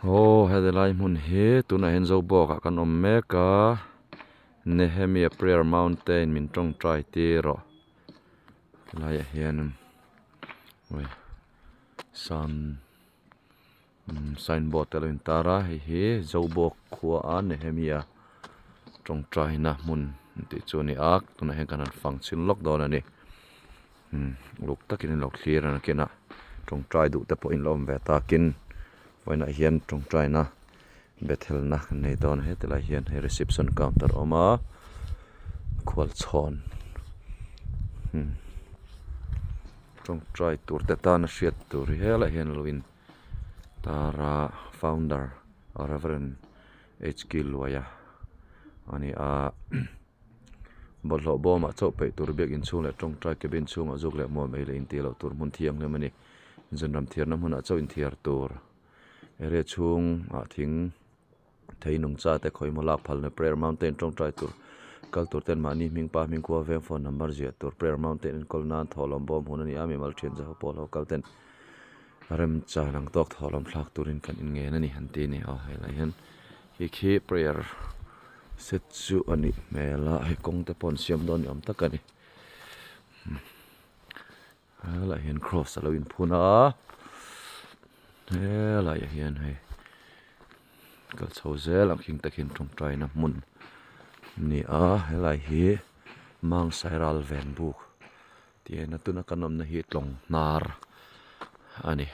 Oh, headline mun he tuna hen zo boka kan omeka Nehemiah Prayer Mountain min trong trai tiro lai hian oi san signboard telin tara hi zo bok khua a Nehemiah trong trai na mun ti chuni ak tuna hen kan function lockdown ani luk takin lok clear na kena trong trai du te po in lom ve takin voina hian trong trai na bethel na nei don he tela hian he reception counter oma khwal chhon trong trai tur te ta na hriat tur hela hian loin tara founder Reverend HK Luaya ani a bolho boma chau pe tur bek in chung le trong trai ke bin chung azuk le mo mai le in ti lo tur mun thiang le mani junram thiar na mun a chau in thiar tur ere chung a thing thei nung cha te khoi mola phal na Prayer Mountain trong trai tur kal tur ten mani ming pa ming kwa ve phone number je tur Prayer Mountain in kolnan tholom bom hunani ami mal chen ja pol ho kal ten rem cha nang tok tholom thlak turin kan in nge na ni hanti ni a hai lai hen hi khi prayer set chu ani mela hai kong te pon siam don yam takani hala hian cross alo in phuna ela hian hai kal chho zel ang king takin trong trai na mun ni a helai hi mang sairal ven buk ti na tuna kanom na hi tlong nar ani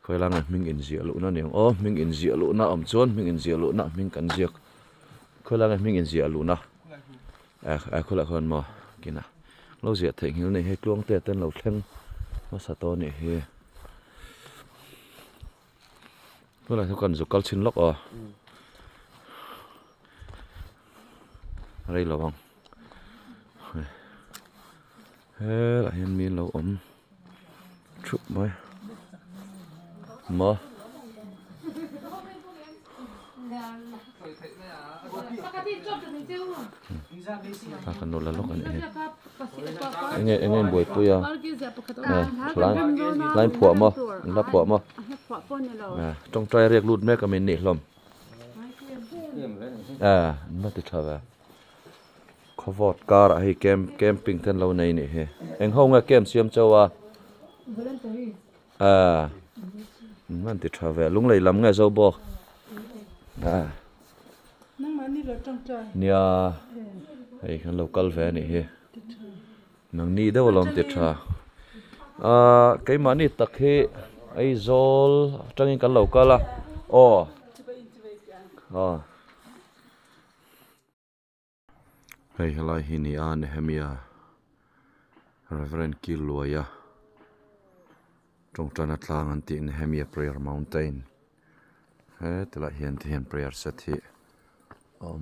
khoi lang ming in zia lu na neng o ming in zia lu na om chon ming in zia lu na ming kan ziak khoi lang ming in zia lu na a khola khon mo kina lo zia theng hil nei he tlong te ten lo thleng ma sa to ni he khola kan zukal chin lok o rei lawang he la hian mi lo om thup mai ma ta kan no la lok an enge boi puya line phua ma la phua ma trong trai riek lut me ka min ni hlom ma ti thawa khovot kar hi camping ten lo nei ni he eng ho nga kem siam chawa man ti thawa lung lei lam nga zo bo nang mani lo trong trai nia hei kan local ve ni he nang ni de lom ti tha cái mani tak he ai zol tangin kan local a hei halai hi ni a Nehemiah Reverend Kiluaya trong tran atlang an ti Nehemiah Prayer Mountain he tela hian ti hian prayer set hi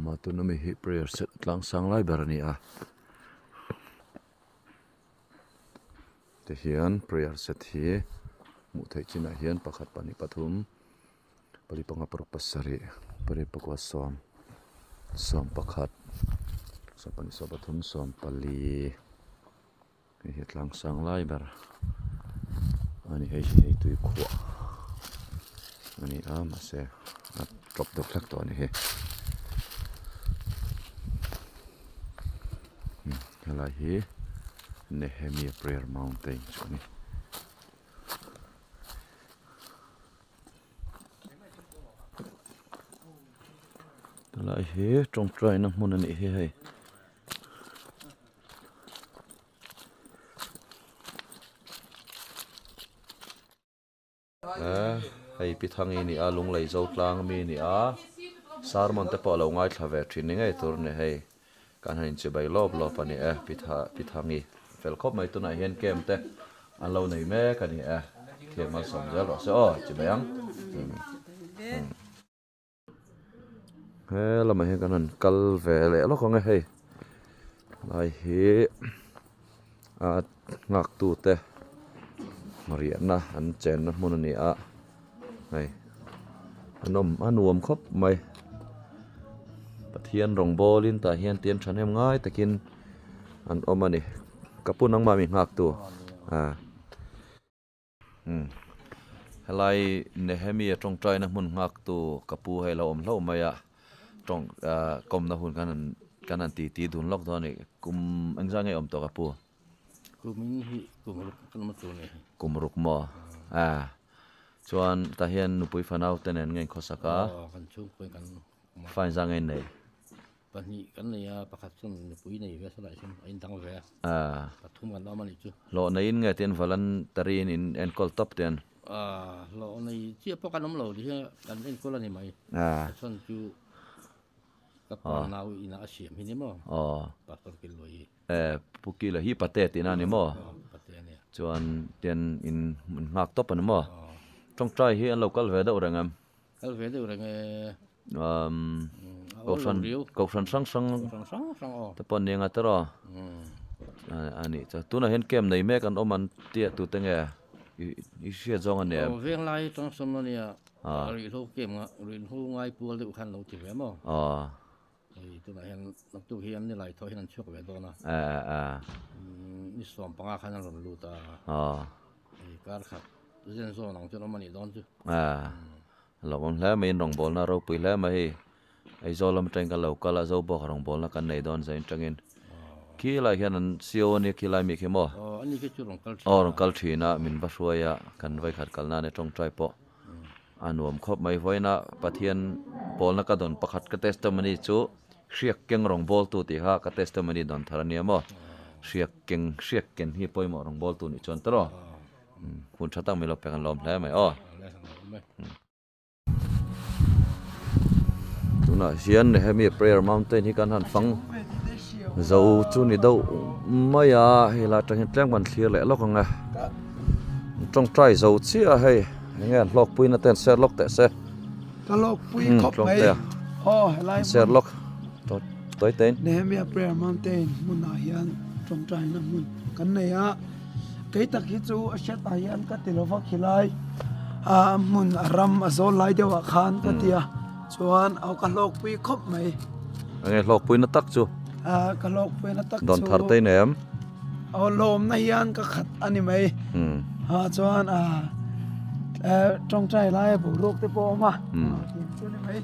ma tu na mi hi prayer set tlang sang lai ber ni a te hian prayer set hi mu thei china hian pakhat pani pathum pali panga par pasari pare pakwa som pakhat sapani sobathum som pali hi tlang sang lai ber ani hei tui khwa ani ma se drop the flag to ani he hala hi Nehemiah Prayer Mountain chani tala hi trong trai na mun ani he hei hei pithangi ni a lung lei zo tlang mi ni a sarmon te po lo ngai thlave thin ngai tur ne hei kan hain che bai lob ani pithangi fel khop mai tuna hian kem te an lo nei me kan ni thiam mal som zel ro se che bayang he lama he kan an kal ve le lo ko nge hei lai hi ngak tu te maria na an chen na mun ni a hei anuam khop mai pathian rong bolin ta hian tian than em ngai takin an omani kapun ang mami ngak tu helai Nehemia trong trai na mun ngak tu kapu hay lo lo maya trong kom na hun kanan ti dun lok do ni kum angza ngai to kapu kumin hi kumruk kan matu ne kumruk mo chuan ta hian nupui fanau tenen ngai khosaka kan chung poi kan fain za ngai nei pani kan ne ya pakhat chun nupui nei ve sala sim ain dang ve pathum kan ma ni chu lo nei in ngai ten valan tarin in en kol top ten lo nei chi po kan nom lo di kan en kol ani mai chon chu kapal nau ina asiam hi ni mo pastor kiloi pukila hi patet ina ni mo chuan ten in ngak top an mo trong trai hi an local ve da urangam kal ve da urang kau san sang ta pon ni nga tro ani cha tuna hen kem nei mek an oman tia tu tenge i sia jong an ne veng lai trong som no nia ri lo kem nga rin hu ngai pual de khan lo ti ve mo tuna hen nak tu hian ni lai tho hian chok ve do na ni som panga khan ron lu ta kar khat zen zo nang chu no mani don chu lo on la main rong bol na ro pui la ma hi ai zo lam teng ka lo kala zo bo rong bol na kan nei don zain tangin ki la hian an sio ni ki lai mi ke mo ani ke chu rong kal thina min ba suaya kan vai khat kal na ne tong trai po anuam khop mai voina pathian bol na ka don pakhat ka testimony chu riak keng rong bol tu ti ha ka testimony don tharania mo riak ken hi poimo rong bol tu ni chon tro kun thatang mi lo pe kan lom hle mai tuna hian Nehemia prayer mountain hi kan han phang zo chu ni do maya hela tang tleng ban thlir le lok anga trong trai zo chia hei ngen lok puina ten ser lok te se ka lok pui khop mai helai ser lok toi ten Nehemia prayer mountain mun na hian trong trai na mun kan nei a cái tak hi chu a shet a hian ka tilova khilai mun ram azol lai dewa khan ka tia chuan au ka lok pui khop mai nge lok puina tak chu ka lok pui na tak don thar te nem au lom na hian ka khat ani mai chuan trong trai lai bu rok te po ma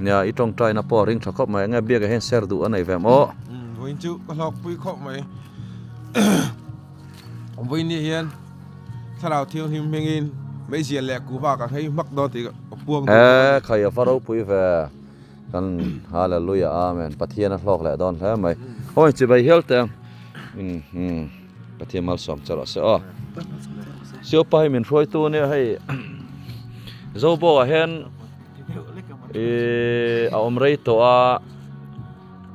nya I trong trai na po ring thakop mai nge bia ka hen ser du anei vem voin chu ka lok pui khop mai voin ni hian tharau thiang him mengin mấy gì lẹ cú ba cả thấy mắc đó thì buông khai pharo pui về kan hallelujah amen pathian hlok le don he mai hoi chi bai hel teng pathian mal som chalo se sio pai min roi tu ne hei zo bo a hen a omrei to a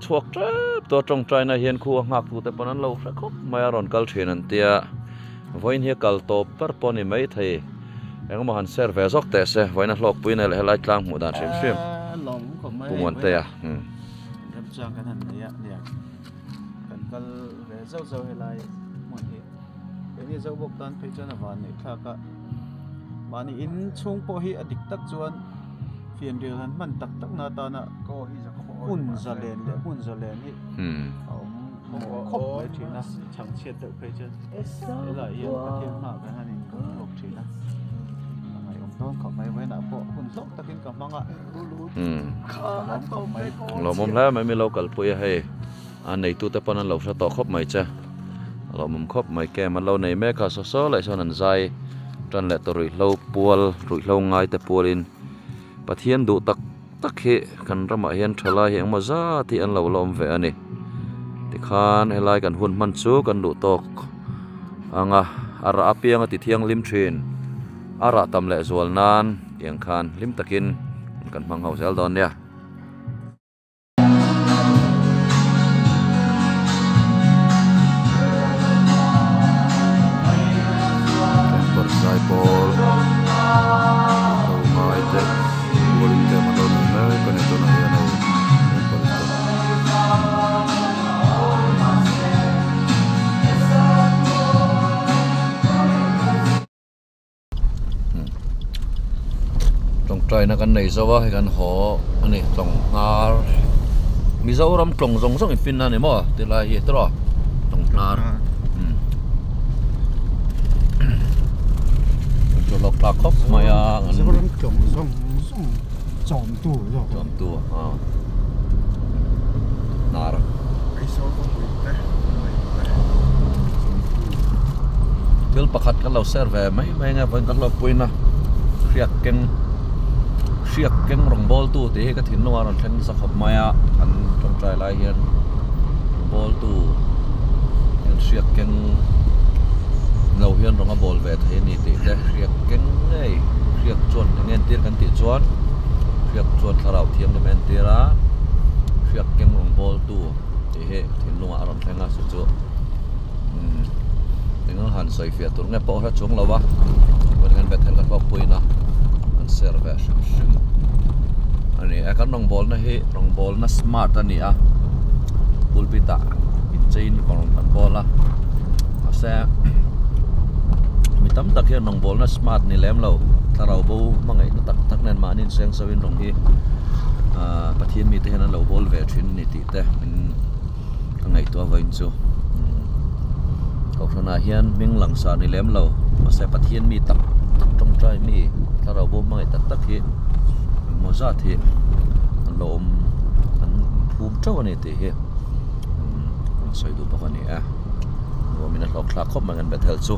chuak trep to trong trai na hian khu ngak tu te panan lo sa khop mai ron kal thin an tia voin hi kal to per poni mai thei engma han ser ve zok te se voina hlok puina le helai tlang mu dan sim long ko mai pumon te ya ram chang kan han ya nia kan kal ve zo zo helai mon hi ni zo bok dan pe chana van ni tha ka mani in chung po hi adik tak chuan fian ril han man tak tak na ta na ko hi za ko un zalen hi khop mai thina chang chet te pe chen helai ya pathian ma kan han in ko lok thina don khop mai với nãy bộ hun lốc ta kinh cầm măng ạ lo mom la mai mi local pui he an nei tu te pon an lo sa to khop mai cha lo mom khop mai ke man lo nei me ka so lai son an zai tran le to rui lo ngai te pualin pathian du tak he kan rama hian thala hi ma za ti an lo lom ve ani ti khan helai kan hun man chu kan du tok anga ara apianga ti thiang lim thin ara tam le zual nan yang khan lim takin kan mang hau zel don ya por sai pol mai te bolin te malon na kan to na ya no trai na kan nei zawa he kan ho ani tong ngar mizoram tong zong in fin na ni mo ti la hi tro tong nar rồi lọc lạc khóc mà sẽ có những chồng chồng tu rồi chọn tua nà rồi til pakhat kan lo serve mai nga van kan lo puina riak keng rong bol tu te ka thin nuar an theng sa khop maya an trong trai lai hian bol tu an riak keng lo hian rong a bol ve the ni te riak keng nei riak chon ngen tir kan ti chuan riak chon tharau thiam le men tira riak keng rong bol tu te he thin nuar an thenga su chu dengan han soi fia tur nge po ha chung lawa dengan bet hel ka puina an serve ani akan rong bol na hi rong bol na smart ani a pulpita in chain kon kan bola asa mi tam tak hian rong bol na smart ni lem lo tharau bo mangai na tak nen manin seng sawin rong hi pathian mi te han lo bol ve thin ni ti te min angai to vain chu có na hian ming lang sa ni lem lo ma se pathian mi tak trong trai mi tharau bo mai tak hi mo za thi an lom an phum chaw ani te hi soi du pa ni a wo min a lok thla khop mangan bethel chu